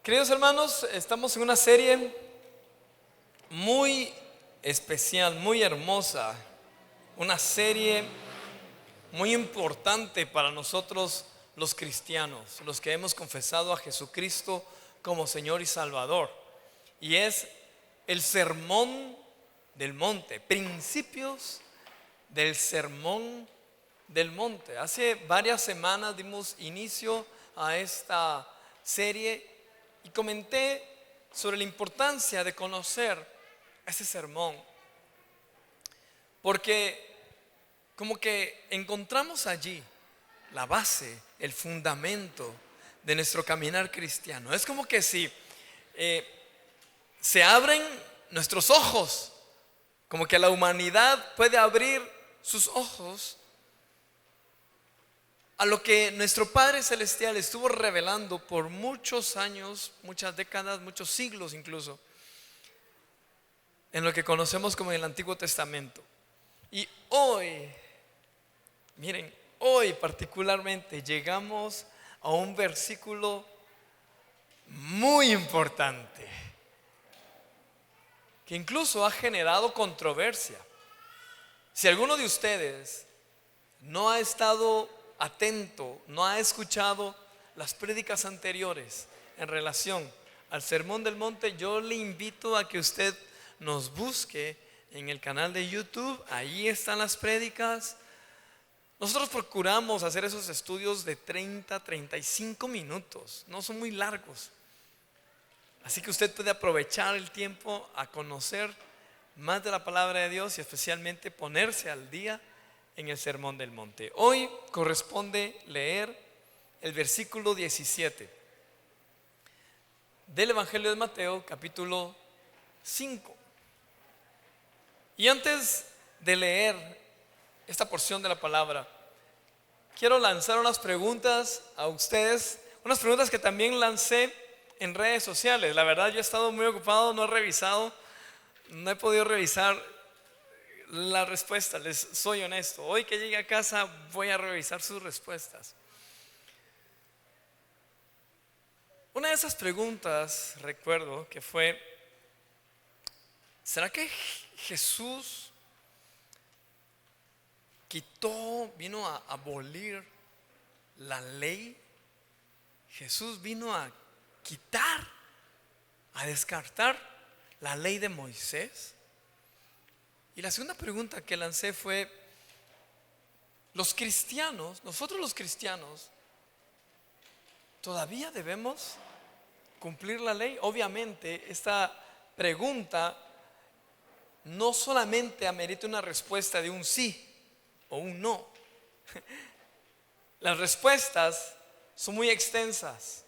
Queridos hermanos, estamos en una serie muy especial, muy hermosa, una serie muy importante para nosotros los cristianos, los que hemos confesado a Jesucristo como Señor y Salvador. Y es el Sermón del Monte, principios del Sermón del Monte. Hace varias semanas dimos inicio a esta serie y comenté sobre la importancia de conocer ese sermón, porque como que encontramos allí la base, el fundamento de nuestro caminar cristiano. Es como que si se abren nuestros ojos, como que la humanidad puede abrir sus ojos a lo que nuestro Padre Celestial estuvo revelando por muchos años, muchas décadas, muchos siglos incluso, en lo que conocemos como el Antiguo Testamento. Y hoy, miren, hoy particularmente llegamos a un versículo muy importante, que incluso ha generado controversia. Si alguno de ustedes no ha estado atento, no ha escuchado las prédicas anteriores en relación al Sermón del Monte, yo le invito a que usted nos busque en el canal de YouTube. Ahí están las prédicas. Nosotros procuramos hacer esos estudios de 35 minutos, no son muy largos, así que usted puede aprovechar el tiempo a conocer más de la palabra de Dios y especialmente ponerse al día en el Sermón del Monte. Hoy corresponde leer el versículo 17 del Evangelio de Mateo, capítulo 5. Y antes de leer esta porción de la palabra, quiero lanzar unas preguntas a ustedes, unas preguntas que también lancé en redes sociales. La verdad, yo he estado muy ocupado, no he podido revisar la respuesta, les soy honesto. Hoy que llegue a casa voy a revisar sus respuestas. Una de esas preguntas, recuerdo que fue: ¿será que Jesús vino a abolir la ley? Jesús vino a quitar, a descartar la ley de Moisés. Y la segunda pregunta que lancé fue: nosotros los cristianos, ¿todavía debemos cumplir la ley? Obviamente esta pregunta no solamente amerita una respuesta de un sí o un no. Las respuestas son muy extensas.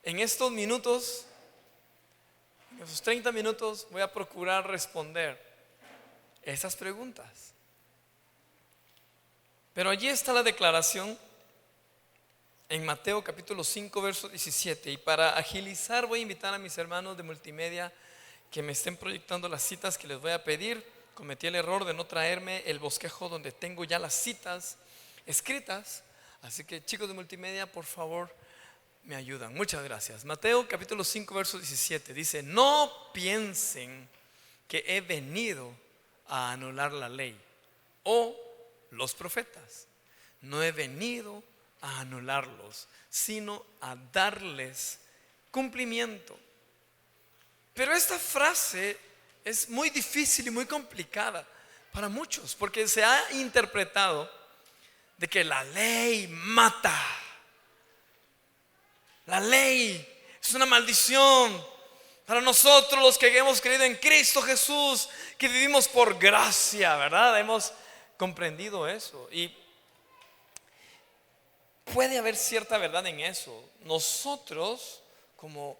En estos minutos, en esos 30 minutos, voy a procurar responder esas preguntas. Pero allí está la declaración en Mateo capítulo 5 verso 17. Y para agilizar voy a invitar a mis hermanos de multimedia que me estén proyectando las citas que les voy a pedir. Cometí el error de no traerme el bosquejo donde tengo ya las citas escritas, así que chicos de multimedia, por favor, me ayudan. Muchas gracias. Mateo capítulo 5 verso 17 dice: no piensen que he venido a anular la ley o los profetas. No he venido a anularlos, sino a darles cumplimiento. Pero esta frase es muy difícil y muy complicada para muchos, porque se ha interpretado de que la ley mata, la ley es una maldición para nosotros los que hemos creído en Cristo Jesús, que vivimos por gracia, ¿verdad? Hemos comprendido eso y puede haber cierta verdad en eso. Nosotros como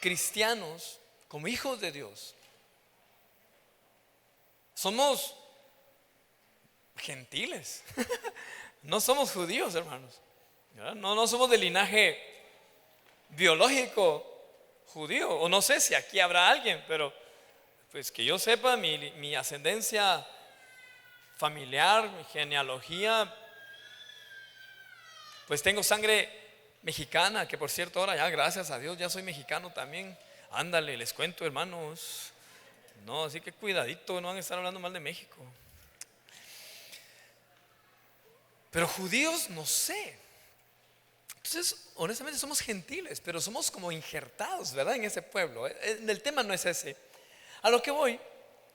cristianos, como hijos de Dios, somos gentiles. No somos judíos, hermanos. No somos de linaje biológico judío. O no sé si aquí habrá alguien, pero pues que yo sepa, mi ascendencia familiar, mi genealogía, pues tengo sangre mexicana, que por cierto ahora ya, gracias a Dios, ya soy mexicano también. Ándale, les cuento, hermanos. No, así que cuidadito, no van a estar hablando mal de México. Pero judíos, no sé. Entonces, honestamente somos gentiles, pero somos como injertados, ¿verdad? En ese pueblo. El tema no es ese. A lo que voy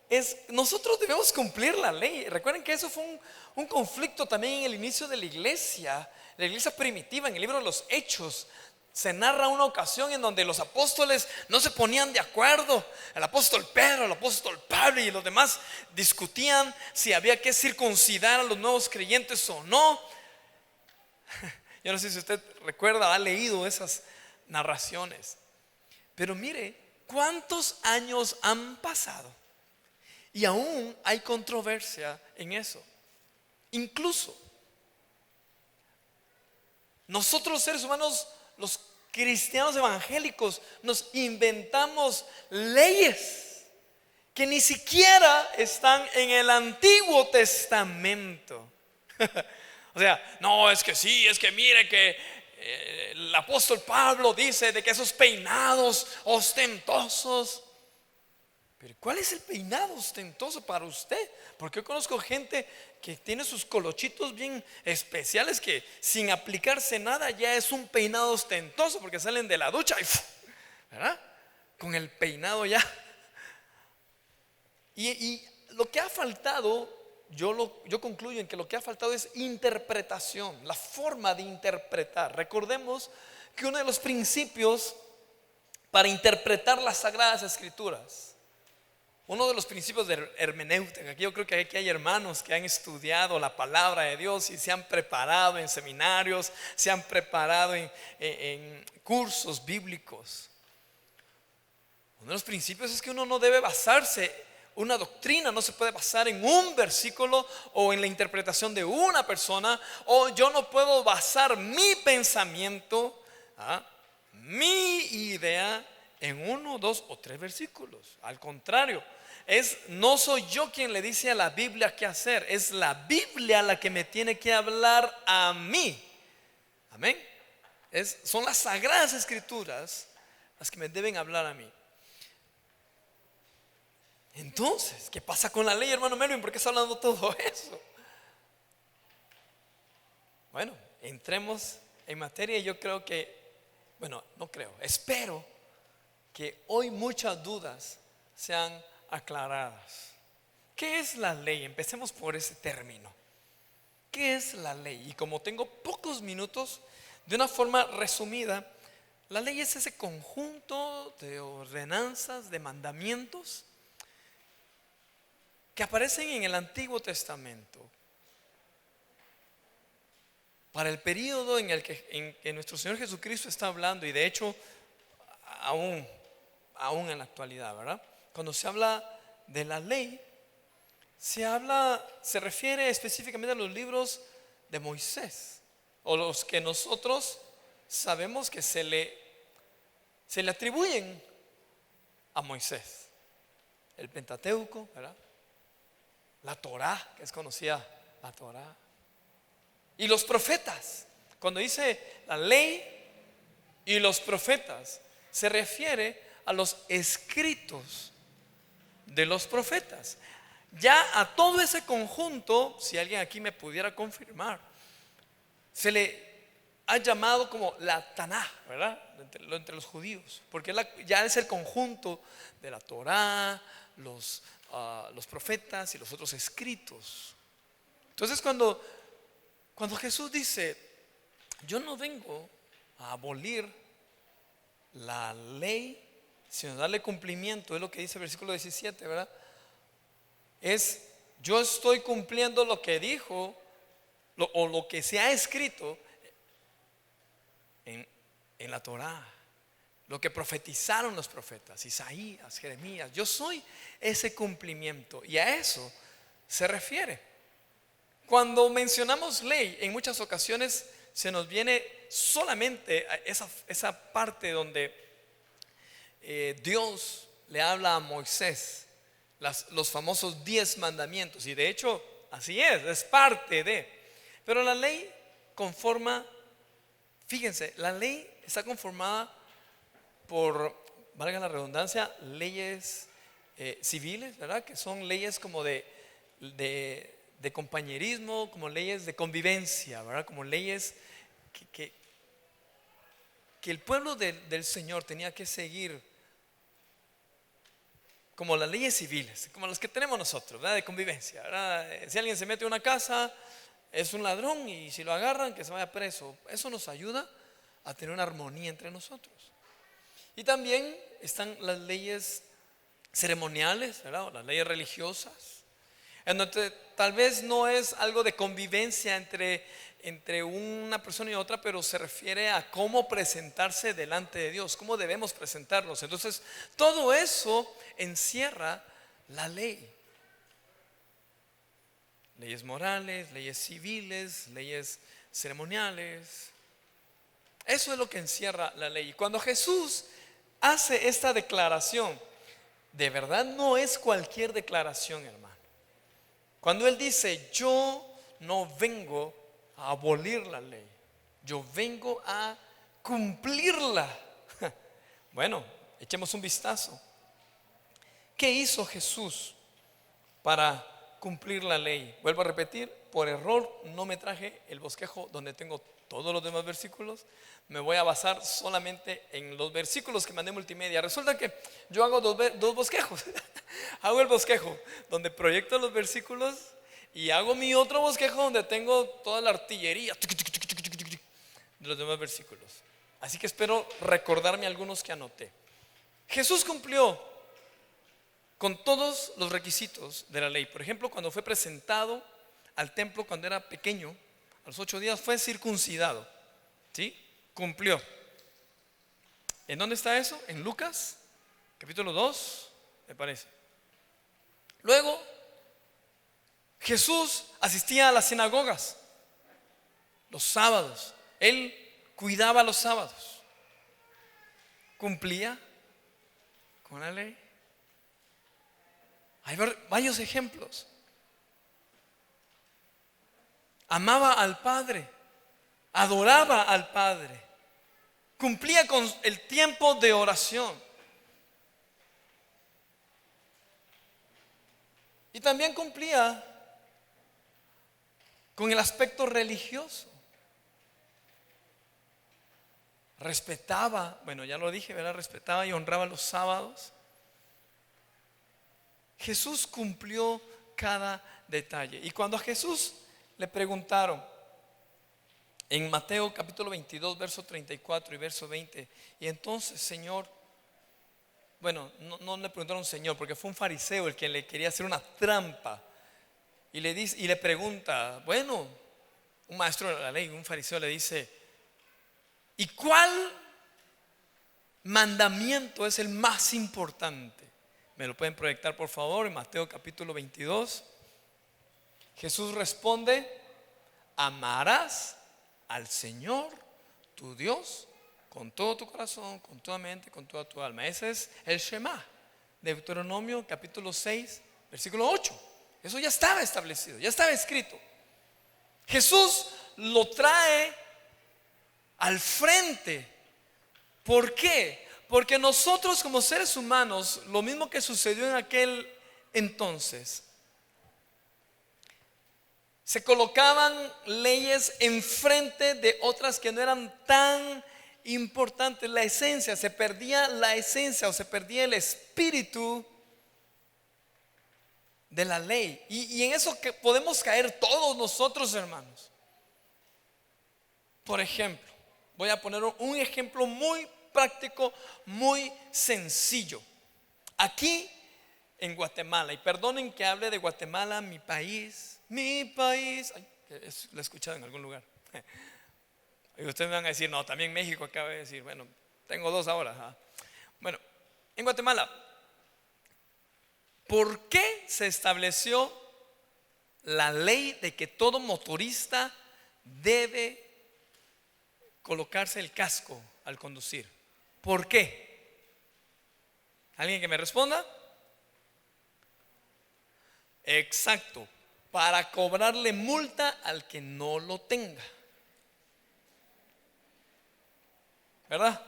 es, nosotros debemos cumplir la ley. Recuerden que eso fue un conflicto también en el inicio de la iglesia primitiva. En el libro de los Hechos se narra una ocasión en donde los apóstoles no se ponían de acuerdo. El apóstol Pedro, el apóstol Pablo y los demás discutían si había que circuncidar a los nuevos creyentes o no. Yo no sé si usted recuerda, ha leído esas narraciones. Pero mire, ¿cuántos años han pasado? Y aún hay controversia en eso. Incluso nosotros los seres humanos, los cristianos evangélicos, nos inventamos leyes que ni siquiera están en el Antiguo Testamento. O sea, no, es que sí, es que mire que el apóstol Pablo dice de que esos peinados ostentosos. Pero ¿cuál es el peinado ostentoso para usted? Porque yo conozco gente que tiene sus colochitos bien especiales que sin aplicarse nada ya es un peinado ostentoso, porque salen de la ducha y ¿verdad? Con el peinado ya. Y lo que ha faltado, yo concluyo en que lo que ha faltado es interpretación, la forma de interpretar. Recordemos que uno de los principios para interpretar las Sagradas Escrituras, uno de los principios de hermenéutica, aquí yo creo que aquí hay hermanos que han estudiado la palabra de Dios y se han preparado en seminarios, se han preparado en cursos bíblicos. Uno de los principios es que uno no debe basarse, una doctrina no se puede basar en un versículo o en la interpretación de una persona, o yo no puedo basar mi pensamiento, mi idea en 1, 2 o 3 versículos. Al contrario, no soy yo quien le dice a la Biblia qué hacer, es la Biblia la que me tiene que hablar a mí. Amén. Son las Sagradas Escrituras las que me deben hablar a mí. Entonces, ¿qué pasa con la ley, hermano Melvin? ¿Por qué está hablando todo eso? Bueno, entremos en materia y yo creo que, bueno, no creo, espero que hoy muchas dudas sean aclaradas. ¿Qué es la ley? Empecemos por ese término. ¿Qué es la ley? Y como tengo pocos minutos, de una forma resumida, la ley es ese conjunto de ordenanzas, de mandamientos que aparecen en el Antiguo Testamento para el periodo en el que nuestro Señor Jesucristo está hablando, y de hecho aún en la actualidad, ¿verdad? Cuando se habla de la ley, se refiere específicamente a los libros de Moisés, o los que nosotros sabemos que se le atribuyen a Moisés. El Pentateuco, ¿verdad? La Torá, que es conocida la Torá. Y los profetas. Cuando dice la ley y los profetas, se refiere a los escritos de los profetas. Ya a todo ese conjunto, si alguien aquí me pudiera confirmar, se le ha llamado como la Taná, ¿verdad? Entre los judíos, porque ya es el conjunto de la Torá, los profetas y los otros escritos. Entonces cuando Jesús dice, yo no vengo a abolir la ley, sino darle cumplimiento, es lo que dice el versículo 17, ¿verdad? Yo estoy cumpliendo lo que dijo o lo que se ha escrito en la Torá, lo que profetizaron los profetas, Isaías, Jeremías. Yo soy ese cumplimiento, y a eso se refiere. Cuando mencionamos ley, en muchas ocasiones se nos viene solamente esa parte donde Dios le habla a Moisés los famosos 10 mandamientos, y de hecho así es parte de. Pero la ley conforma Fíjense, la ley está conformada por, valga la redundancia, leyes civiles, ¿verdad? Que son leyes como de compañerismo, como leyes de convivencia, ¿verdad? Como leyes que el pueblo del Señor tenía que seguir, como las leyes civiles, como las que tenemos nosotros, ¿verdad? De convivencia, ¿verdad? Si alguien se mete a una casa, es un ladrón, y si lo agarran, que se vaya preso. Eso nos ayuda a tener una armonía entre nosotros. Y también están las leyes ceremoniales, ¿verdad? O las leyes religiosas, en donde tal vez no es algo de convivencia entre una persona y otra, pero se refiere a cómo presentarse delante de Dios, cómo debemos presentarnos. Entonces, todo eso encierra la ley. Leyes morales, leyes civiles, leyes ceremoniales. Eso es lo que encierra la ley. Y cuando Jesús hace esta declaración, de verdad no es cualquier declaración, hermano. Cuando Él dice: yo no vengo a abolir la ley, yo vengo a cumplirla. Bueno, echemos un vistazo. ¿Qué hizo Jesús para cumplir la ley? Vuelvo a repetir, por error no me traje el bosquejo donde tengo todos los demás versículos. Me voy a basar solamente en los versículos que mandé multimedia. Resulta que yo hago dos bosquejos. Hago el bosquejo donde proyecto los versículos, y hago mi otro bosquejo donde tengo toda la artillería de los demás versículos. Así que espero recordarme algunos que anoté. Jesús cumplió con todos los requisitos de la ley. Por ejemplo, cuando fue presentado al templo cuando era pequeño, a los 8 días fue circuncidado. ¿Sí? Cumplió. ¿En dónde está eso? En Lucas, capítulo 2, me parece. Luego, Jesús asistía a las sinagogas los sábados. Él cuidaba los sábados. Cumplía con la ley. Hay varios ejemplos. Amaba al Padre, adoraba al Padre, cumplía con el tiempo de oración. Y también cumplía con el aspecto religioso. Respetaba, bueno, ya lo dije, ¿verdad? Respetaba y honraba los sábados. Jesús cumplió cada detalle. Y cuando a Jesús le preguntaron en Mateo capítulo 22, verso 34 y verso 20, y entonces, Señor, bueno, no le preguntaron Señor, porque fue un fariseo el que le quería hacer una trampa. Y le pregunta, bueno, un maestro de la ley, un fariseo le dice: ¿y cuál mandamiento es el más importante? ¿Me lo pueden proyectar, por favor? En Mateo capítulo 22. Jesús responde: amarás al Señor tu Dios con todo tu corazón, con toda mente, con toda tu alma. Ese es el Shema. Deuteronomio capítulo 6, versículo 8. Eso ya estaba establecido, ya estaba escrito. Jesús lo trae al frente. ¿Por qué? Porque nosotros como seres humanos, lo mismo que sucedió en aquel entonces, se colocaban leyes enfrente de otras que no eran tan importantes. La esencia, se perdía la esencia, o se perdía el espíritu de la ley. Y en eso que podemos caer todos nosotros, hermanos. Por ejemplo, voy a poner un ejemplo muy práctico, muy sencillo. Aquí en Guatemala, y perdonen que hable de Guatemala, mi país. Ay, lo he escuchado en algún lugar. Y ustedes me van a decir: no, también México acaba de decir. Bueno, tengo dos ahora. Bueno, en Guatemala, ¿por qué se estableció la ley de que todo motorista debe colocarse el casco al conducir? ¿Por qué? ¿Alguien que me responda? Exacto, para cobrarle multa al que no lo tenga. ¿verdad?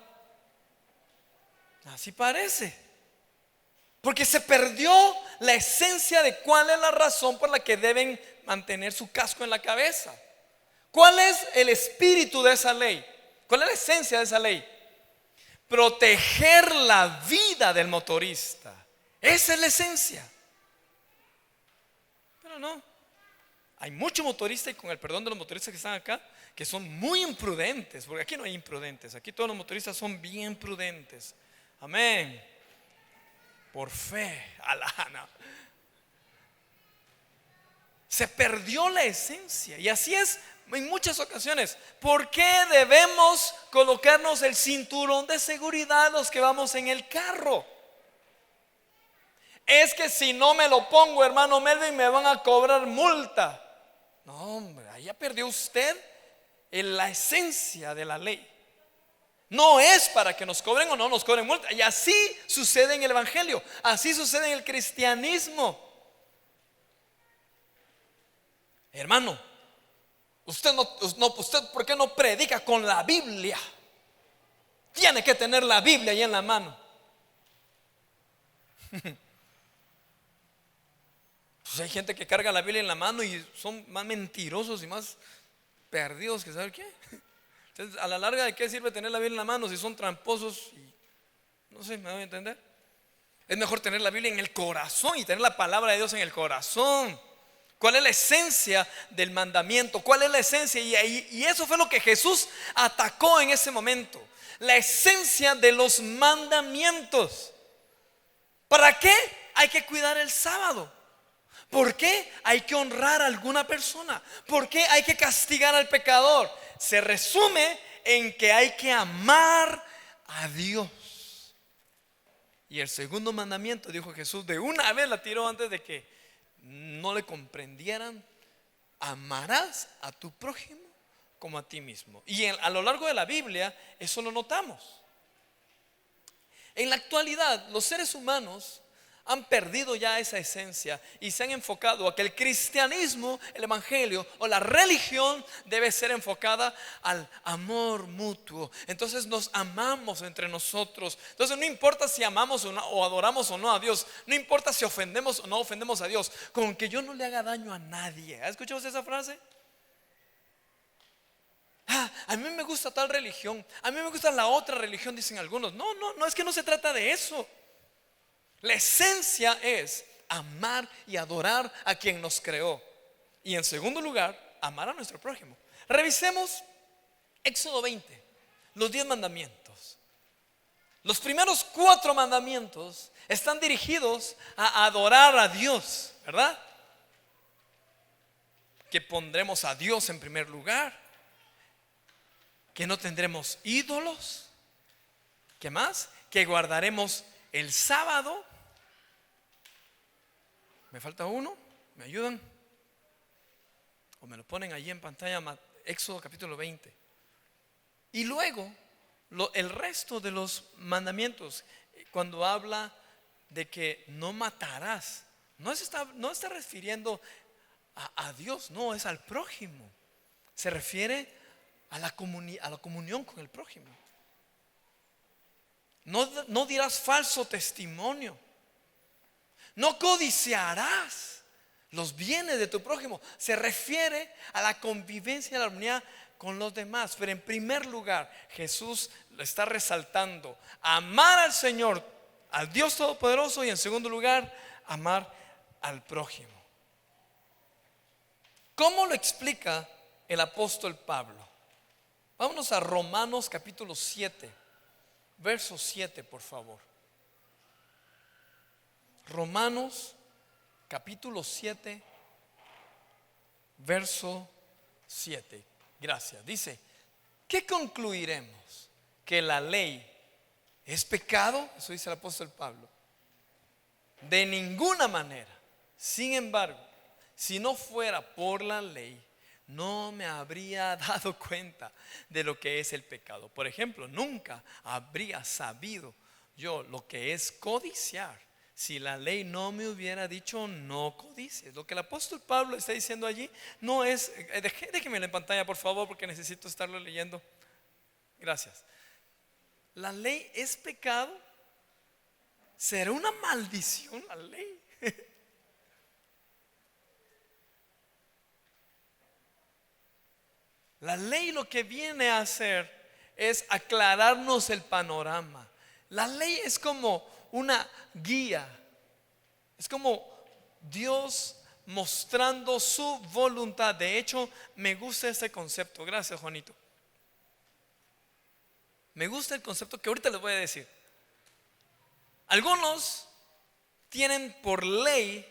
Así parece. Porque se perdió la esencia de cuál es la razón por la que deben mantener su casco en la cabeza. ¿Cuál es el espíritu de esa ley? ¿Cuál es la esencia de esa ley? Proteger la vida del motorista. Esa es la esencia. Pero no. Hay muchos motoristas, y con el perdón de los motoristas que están acá, que son muy imprudentes. Porque aquí no hay imprudentes. Aquí todos los motoristas son bien prudentes. Amén. Por fe. Alana. Se perdió la esencia. Y así es en muchas ocasiones. ¿Por qué debemos colocarnos el cinturón de seguridad los que vamos en el carro? Es que si no me lo pongo, hermano Melvin, me van a cobrar multa. No, hombre, ahí ya perdió usted la esencia de la ley. No es para que nos cobren o no nos cobren multa. Y así sucede en el evangelio. Así sucede en el cristianismo. Hermano, usted ¿por qué no predica con la Biblia? Tiene que tener la Biblia ahí en la mano. Pues hay gente que carga la Biblia en la mano y son más mentirosos y más perdidos que saber qué. Entonces, a la larga, ¿de qué sirve tener la Biblia en la mano si son tramposos? Y no sé, ¿me voy a entender? Es mejor tener la Biblia en el corazón y tener la palabra de Dios en el corazón. ¿Cuál es la esencia del mandamiento? ¿Cuál es la esencia? Y eso fue lo que Jesús atacó en ese momento. La esencia de los mandamientos. ¿Para qué hay que cuidar el sábado? ¿Por qué hay que honrar a alguna persona? ¿Por qué hay que castigar al pecador? Se resume en que hay que amar a Dios. Y el segundo mandamiento, dijo Jesús, de una vez la tiró antes de que no le comprendieran. Amarás a tu prójimo como a ti mismo. Y a lo largo de la Biblia eso lo notamos. En la actualidad los seres humanos han perdido ya esa esencia y se han enfocado a que el cristianismo, el evangelio o la religión debe ser enfocada al amor mutuo. Entonces nos amamos entre nosotros. Entonces no importa si amamos o adoramos o no a Dios. No importa si ofendemos o no ofendemos a Dios, con que yo no le haga daño a nadie. ¿Has escuchado esa frase? A mí me gusta tal religión, a mí me gusta la otra religión, dicen algunos. No, es que no se trata de eso. La esencia es amar y adorar a quien nos creó. Y en segundo lugar, amar a nuestro prójimo. Revisemos Éxodo 20, los 10 mandamientos. Los primeros 4 mandamientos están dirigidos a adorar a Dios, ¿verdad? Que pondremos a Dios en primer lugar, que no tendremos ídolos. ¿Qué más? Que guardaremos el sábado. ¿Me falta uno? ¿Me ayudan? O me lo ponen allí en pantalla. Éxodo capítulo 20. Y luego el resto de los mandamientos, cuando habla de que no matarás, no está refiriendo a Dios, no, es al prójimo. Se refiere a la comunión con el prójimo. No dirás falso testimonio. No codiciarás los bienes de tu prójimo. Se refiere a la convivencia y a la armonía con los demás. Pero en primer lugar, Jesús lo está resaltando: amar al Señor, al Dios Todopoderoso. Y en segundo lugar, amar al prójimo. ¿Cómo lo explica el apóstol Pablo? Vámonos a Romanos capítulo 7, verso 7, por favor. Romanos capítulo 7, verso 7. Gracias. Dice: ¿qué concluiremos? ¿Que la ley es pecado? Eso dice el apóstol Pablo. De ninguna manera. Sin embargo, si no fuera por la ley, no me habría dado cuenta de lo que es el pecado. Por ejemplo, nunca habría sabido yo lo que es codiciar si la ley no me hubiera dicho no codicies. Lo que el apóstol Pablo está diciendo allí no es, déjeme en pantalla por favor, porque necesito estarlo leyendo. Gracias. ¿La ley es pecado? ¿Será una maldición la ley? La ley lo que viene a hacer es aclararnos el panorama. La ley es como una guía, es como Dios mostrando su voluntad. De hecho, me gusta este concepto. Gracias, Juanito. Me gusta el concepto que ahorita les voy a decir. Algunos tienen por ley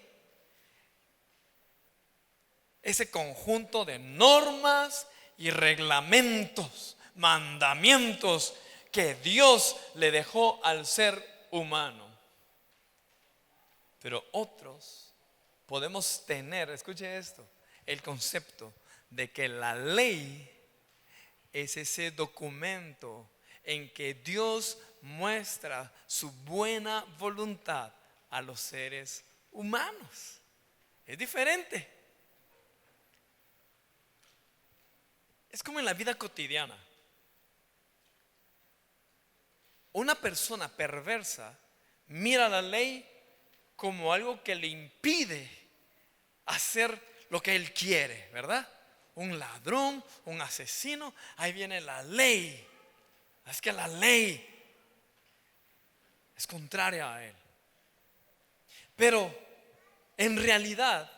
ese conjunto de normas y reglamentos, mandamientos que Dios le dejó al ser humano. Pero otros podemos tener, escuche esto, el concepto de que la ley es ese documento en que Dios muestra su buena voluntad a los seres humanos. Es diferente. Es como en la vida cotidiana. Una persona perversa mira la ley como algo que le impide hacer lo que él quiere, ¿verdad? Un ladrón, un asesino, ahí viene la ley. Es que la ley es contraria a él. Pero en realidad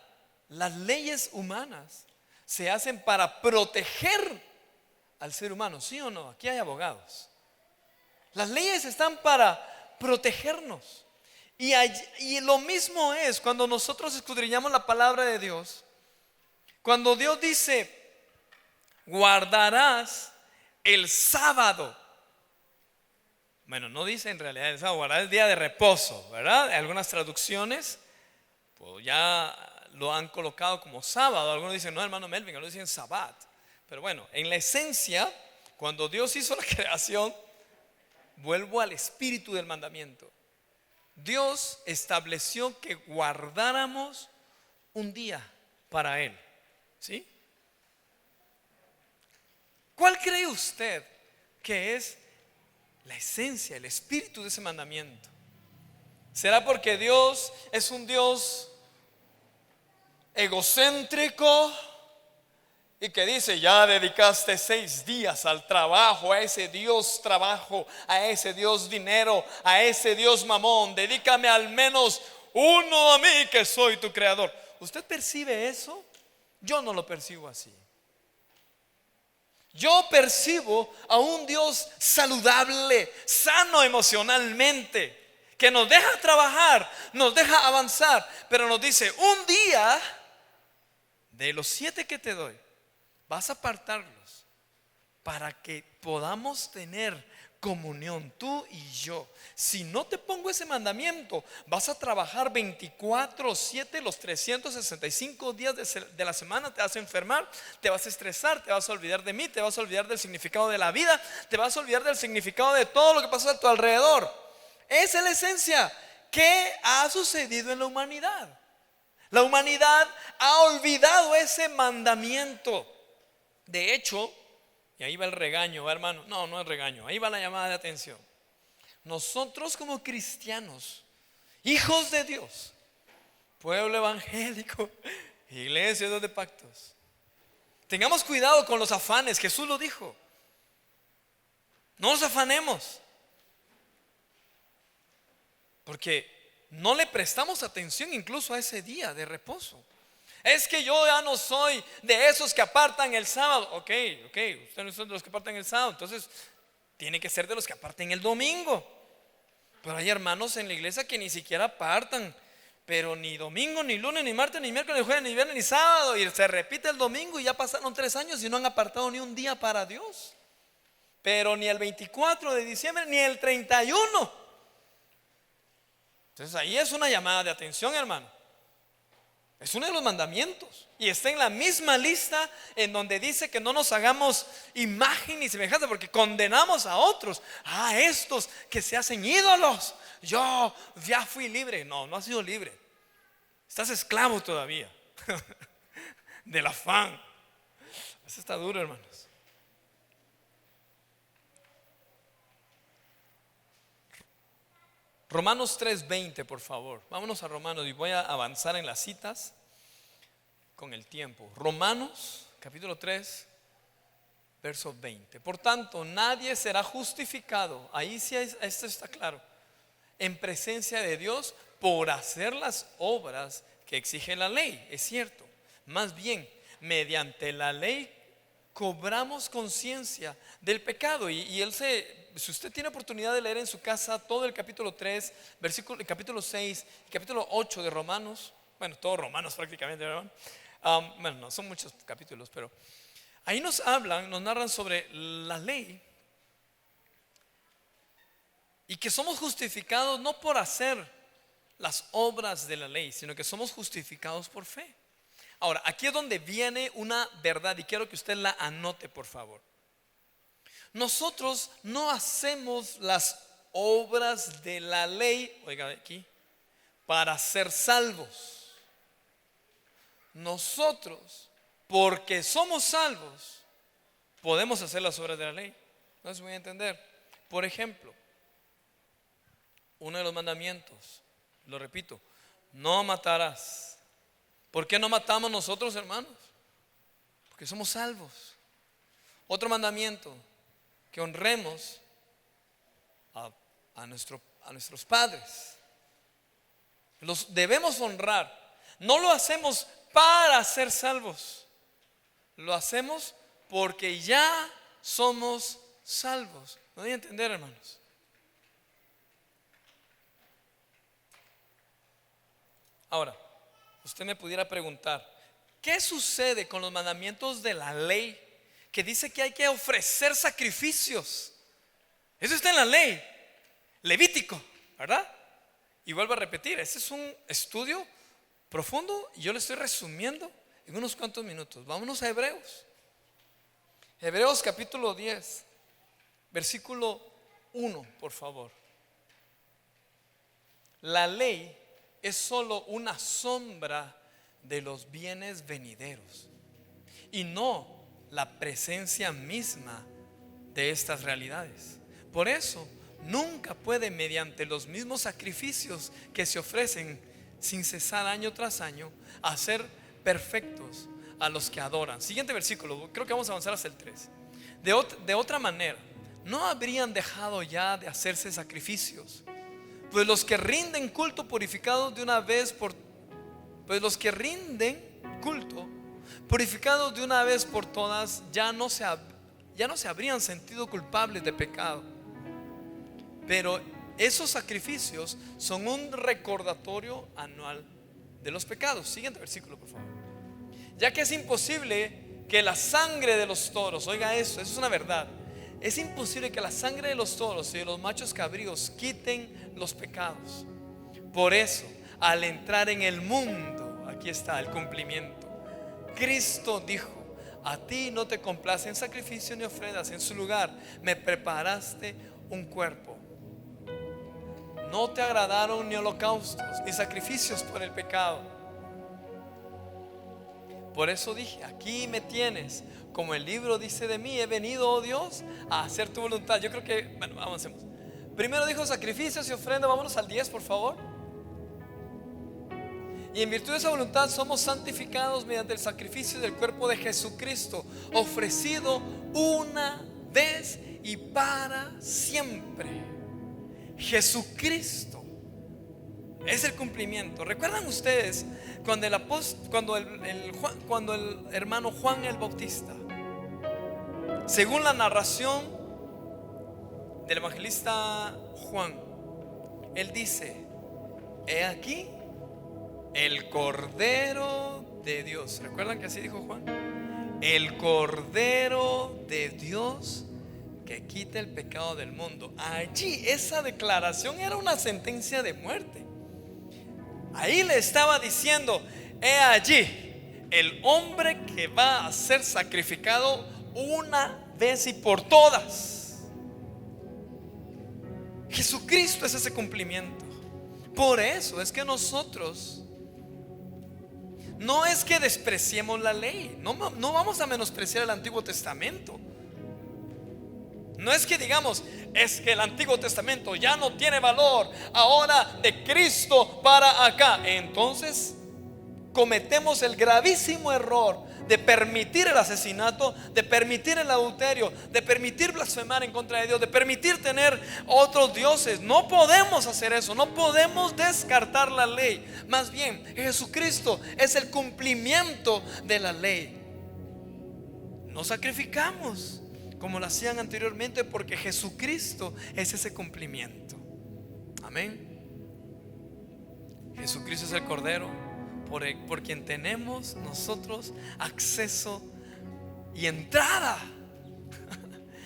las leyes humanas se hacen para proteger al ser humano, ¿sí o no? Aquí hay abogados. Las leyes están para protegernos. Y lo mismo es cuando nosotros escudriñamos la palabra de Dios. Cuando Dios dice, guardarás el sábado. Bueno, no dice en realidad el sábado, guardar el día de reposo, ¿verdad? Algunas traducciones pues ya lo han colocado como sábado. Algunos dicen, no, hermano Melvin, algunos dicen sabbat. Pero bueno, en la esencia, cuando Dios hizo la creación, vuelvo al espíritu del mandamiento. Dios estableció que guardáramos un día para Él, ¿sí? ¿Cuál cree usted que es la esencia, el espíritu de ese mandamiento? ¿Será porque Dios es un Dios egocéntrico y que dice, ya dedicaste 6 días al trabajo, a ese Dios trabajo, a ese Dios dinero, a ese Dios mamón, dedícame al menos uno a mí que soy tu creador? ¿Usted percibe eso? Yo no lo percibo así. Yo percibo a un Dios saludable, sano emocionalmente, que nos deja trabajar, nos deja avanzar, pero nos dice, un día de los 7 que te doy, vas a apartarlos para que podamos tener comunión tú y yo. Si no te pongo ese mandamiento, vas a trabajar 24/7 los 365 días de la semana. Te vas a enfermar, te vas a estresar, te vas a olvidar de mí, te vas a olvidar del significado de la vida, te vas a olvidar del significado de todo lo que pasa a tu alrededor. Esa es la esencia. ¿Qué ha sucedido en la humanidad? La humanidad ha olvidado ese mandamiento. De hecho, y ahí va el regaño, ¿va, hermano? No, no es regaño, ahí va la llamada de atención. Nosotros como cristianos, hijos de Dios, pueblo evangélico, iglesia de pactos, tengamos cuidado con los afanes. Jesús lo dijo. No nos afanemos, porque no le prestamos atención incluso a ese día de reposo. Es que yo ya no soy de esos que apartan el sábado. Ok, usted no es de los que apartan el sábado, entonces tiene que ser de los que aparten el domingo. Pero hay hermanos en la iglesia que ni siquiera apartan, pero ni domingo, ni lunes, ni martes, ni miércoles, ni jueves, ni viernes, ni sábado. Y se repite el domingo y ya pasaron 3 años y no han apartado ni un día para Dios. Pero ni el 24 de diciembre, ni el 31. Entonces ahí es una llamada de atención, hermano. Es uno de los mandamientos y está en la misma lista en donde dice que no nos hagamos imagen ni semejanza, porque condenamos a otros, a estos que se hacen ídolos. Yo ya fui libre. No, no has sido libre. Estás esclavo todavía del afán. Eso está duro, hermanos. Romanos 3:20, por favor. Vámonos a Romanos y voy a avanzar en las citas con el tiempo. Romanos capítulo 3, verso 20. Por tanto, nadie será justificado, ahí sí esto está claro, en presencia de Dios por hacer las obras que exige la ley. Es cierto. Más bien, mediante la ley cobramos conciencia del pecado. Si usted tiene oportunidad de leer en su casa todo el capítulo 3, el capítulo 6, el capítulo 8 de Romanos, bueno, todo Romanos prácticamente, ¿verdad? Bueno, no, son muchos capítulos, pero ahí nos narran sobre la ley y que somos justificados no por hacer las obras de la ley, sino que somos justificados por fe. Ahora, aquí es donde viene una verdad y quiero que usted la anote, por favor. Nosotros no hacemos las obras de la ley, oiga aquí, para ser salvos. Nosotros, porque somos salvos, podemos hacer las obras de la ley. No se voy a entender. Por ejemplo, uno de los mandamientos, lo repito, no matarás. ¿Por qué no matamos nosotros, hermanos? Porque somos salvos. Otro mandamiento, que honremos a nuestros padres. Los debemos honrar. No lo hacemos para ser salvos. Lo hacemos porque ya somos salvos. ¿No voy a entender, hermanos? Ahora, usted me pudiera preguntar, ¿qué sucede con los mandamientos de la ley que dice que hay que ofrecer sacrificios? Eso está en la ley, Levítico, ¿verdad? Y vuelvo a repetir, ese es un estudio profundo y yo le estoy resumiendo en unos cuantos minutos. Vámonos a Hebreos. Hebreos capítulo 10, versículo 1, por favor. La ley es solo una sombra de los bienes venideros y no la presencia misma de estas realidades. Por eso nunca puede, mediante los mismos sacrificios que se ofrecen sin cesar año tras año, hacer perfectos a los que adoran. Siguiente versículo, creo que vamos a avanzar hasta el 3. De otra manera, no habrían dejado ya de hacerse sacrificios, pues los que rinden culto purificados de una vez por todas ya no se habrían sentido culpables de pecado. Pero esos sacrificios son un recordatorio anual de los pecados. Siguiente versículo, por favor. Ya que es imposible que la sangre de los toros, oiga eso es una verdad. Es imposible que la sangre de los toros y de los machos cabríos quiten los pecados. Por eso, al entrar en el mundo, aquí está el cumplimiento. Cristo dijo: a ti no te complace en sacrificio ni ofrendas, en su lugar me preparaste un cuerpo. No te agradaron ni holocaustos ni sacrificios por el pecado. Por eso dije: aquí me tienes, como el libro dice de mí, he venido, oh Dios, a hacer tu voluntad. Yo creo que, bueno, avancemos. Primero dijo sacrificios y ofrendas. Vámonos al 10, por favor. Y en virtud de esa voluntad somos santificados mediante el sacrificio del cuerpo de Jesucristo, ofrecido una vez y para siempre. Jesucristo es el cumplimiento. ¿Recuerdan ustedes cuando el hermano Juan el Bautista, según la narración del evangelista Juan, él dice: he aquí el Cordero de Dios? ¿Recuerdan que así dijo Juan? El Cordero de Dios que quita el pecado del mundo. Allí esa declaración era una sentencia de muerte. Ahí le estaba diciendo: he allí el hombre que va a ser sacrificado una vez y por todas. Jesucristo es ese cumplimiento. Por eso es que nosotros no es que despreciemos la ley, no vamos a menospreciar el Antiguo Testamento. No es que digamos, es que el Antiguo Testamento ya no tiene valor, ahora de Cristo para acá. Entonces cometemos el gravísimo error de permitir el asesinato, de permitir el adulterio, de permitir blasfemar en contra de Dios, de permitir tener otros dioses. No podemos hacer eso, no podemos descartar la ley. Más bien, Jesucristo es el cumplimiento de la ley. No sacrificamos como lo hacían anteriormente, porque Jesucristo es ese cumplimiento. Amén. Jesucristo es el Cordero por quien tenemos nosotros acceso y entrada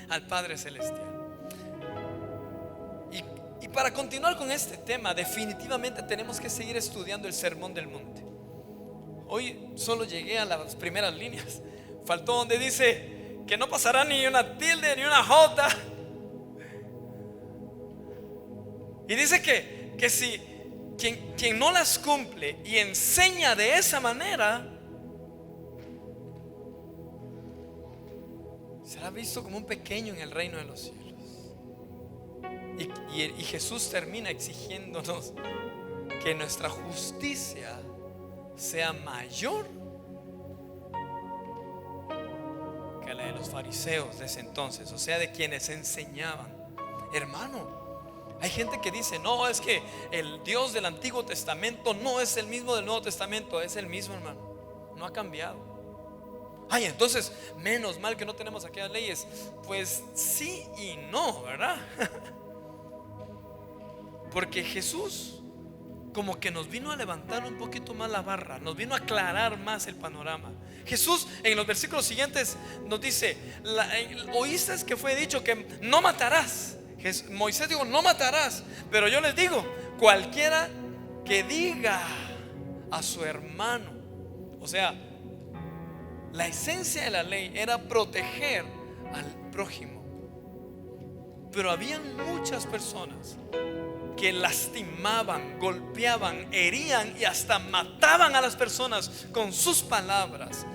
al Padre Celestial. Y para continuar con este tema, definitivamente tenemos que seguir estudiando el Sermón del Monte. Hoy solo llegué a las primeras líneas. Faltó donde dice que no pasará ni una tilde ni una jota. Y dice que si quien no las cumple y enseña de esa manera, será visto como un pequeño en el reino de los cielos. Y Jesús termina exigiéndonos que nuestra justicia sea mayor que la de los fariseos de ese entonces, o sea, de quienes enseñaban. Hermano, hay gente que dice, no, es que el Dios del Antiguo Testamento no es el mismo del Nuevo Testamento. Es el mismo, hermano, no ha cambiado. Ay, entonces menos mal que no tenemos aquellas leyes. Pues sí y no, ¿verdad? Porque Jesús como que nos vino a levantar un poquito más la barra, nos vino a aclarar más el panorama. Jesús en los versículos siguientes nos dice, oíste que fue dicho que no matarás. Moisés dijo, no matarás. Pero yo les digo, cualquiera que diga a su hermano, o sea, la esencia de la ley era proteger al prójimo. Pero habían muchas personas que lastimaban, golpeaban, herían y hasta mataban a las personas con sus palabras,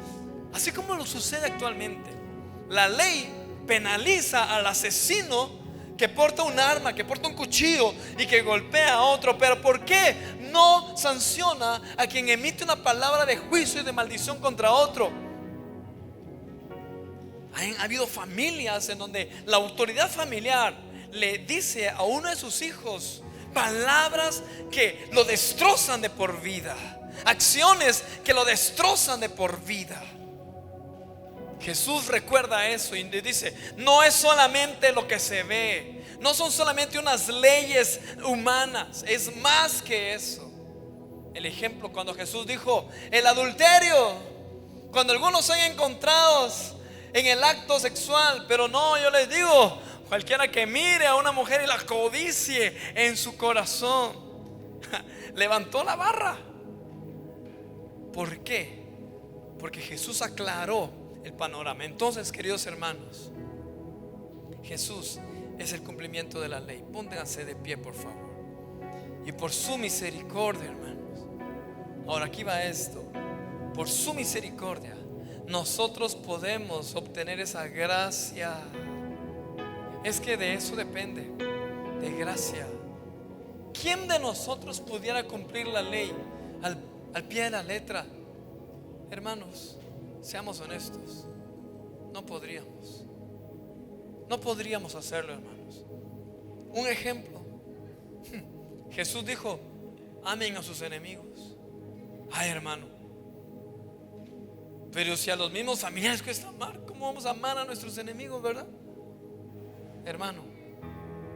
así como lo sucede actualmente. La ley penaliza al asesino que porta un arma, que porta un cuchillo y que golpea a otro. Pero ¿por qué no sanciona a quien emite una palabra de juicio y de maldición contra otro? Ha habido familias en donde la autoridad familiar le dice a uno de sus hijos palabras que lo destrozan de por vida, acciones que lo destrozan de por vida. Jesús recuerda eso y dice, no es solamente lo que se ve, no son solamente unas leyes humanas, es más que eso. El ejemplo cuando Jesús dijo el adulterio, cuando algunos son encontrados en el acto sexual, pero no, yo les digo, cualquiera que mire a una mujer y la codicie en su corazón, levantó la barra. ¿Por qué? Porque Jesús aclaró el panorama. Entonces, queridos hermanos, Jesús es el cumplimiento de la ley. Pónganse de pie, por favor. Y por su misericordia, hermanos, ahora aquí va esto. Por su misericordia nosotros podemos obtener esa gracia. Es que de eso depende, de gracia. ¿Quién de nosotros pudiera cumplir la ley al pie de la letra? Hermanos, seamos honestos, no podríamos. No podríamos hacerlo, hermanos. Un ejemplo, Jesús dijo, amen a sus enemigos. Ay, hermano, pero si a los mismos familiares cuesta amar, ¿cómo vamos a amar a nuestros enemigos, verdad? Hermano,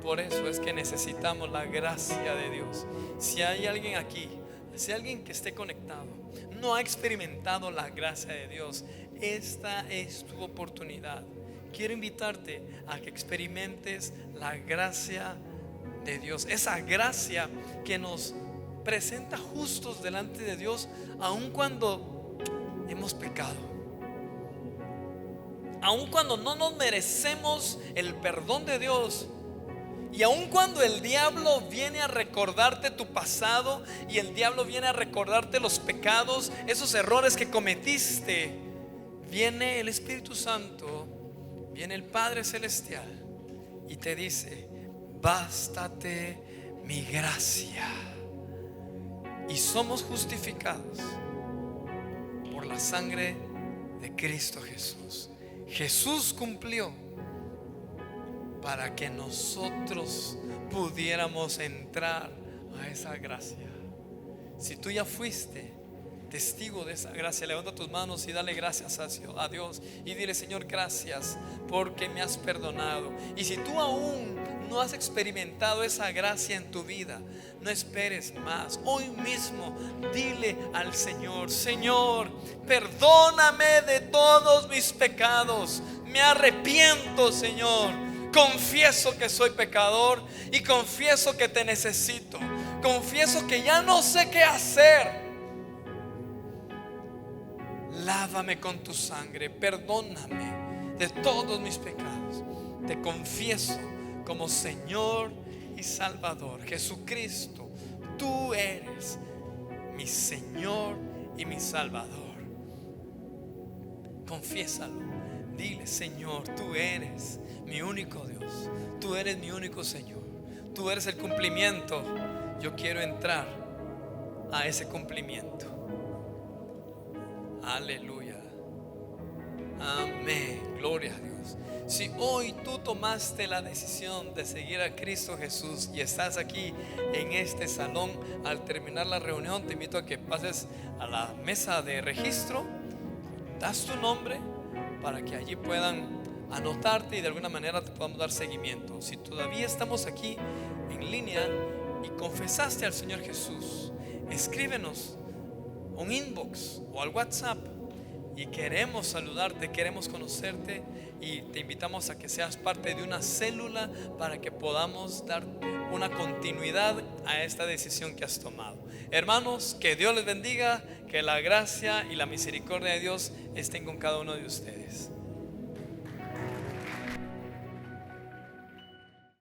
por eso es que necesitamos la gracia de Dios. Si hay alguien aquí, si hay alguien que esté conectado, no ha experimentado la gracia de Dios, esta es tu oportunidad. Quiero invitarte a que experimentes la gracia de Dios, esa gracia que nos presenta justos delante de Dios, aun cuando hemos pecado, aun cuando no nos merecemos el perdón de Dios, y aun cuando el diablo viene a recordarte tu pasado, y el diablo viene a recordarte los pecados, esos errores que cometiste, viene el Espíritu Santo, viene el Padre Celestial y te dice: bástate mi gracia. Y somos justificados por la sangre de Cristo Jesús. Jesús cumplió para que nosotros pudiéramos entrar a esa gracia. Si tú ya fuiste testigo de esa gracia, levanta tus manos y dale gracias a Dios y dile: Señor, gracias porque me has perdonado. Y si tú aún no has experimentado esa gracia en tu vida, no esperes más. Hoy mismo dile al Señor: Señor, perdóname de todos mis pecados. Me arrepiento, Señor. Confieso que soy pecador y confieso que te necesito. Confieso que ya no sé qué hacer. Lávame con tu sangre, perdóname de todos mis pecados. Te confieso como Señor y Salvador. Jesucristo, tú eres mi Señor y mi Salvador. Confiésalo. Dile: Señor, tú eres mi único Dios. Tú eres mi único Señor. Tú eres el cumplimiento. Yo quiero entrar a ese cumplimiento. Aleluya. Amén. Gloria a Dios. Si hoy tú tomaste la decisión de seguir a Cristo Jesús y estás aquí en este salón, al terminar la reunión te invito a que pases a la mesa de registro, das tu nombre para que allí puedan anotarte y de alguna manera te podamos dar seguimiento. Si todavía estamos aquí en línea y confesaste al Señor Jesús, escríbenos un inbox o al WhatsApp y queremos saludarte, queremos conocerte y te invitamos a que seas parte de una célula para que podamos dar una continuidad a esta decisión que has tomado. Hermanos, que Dios les bendiga, que la gracia y la misericordia de Dios estén con cada uno de ustedes.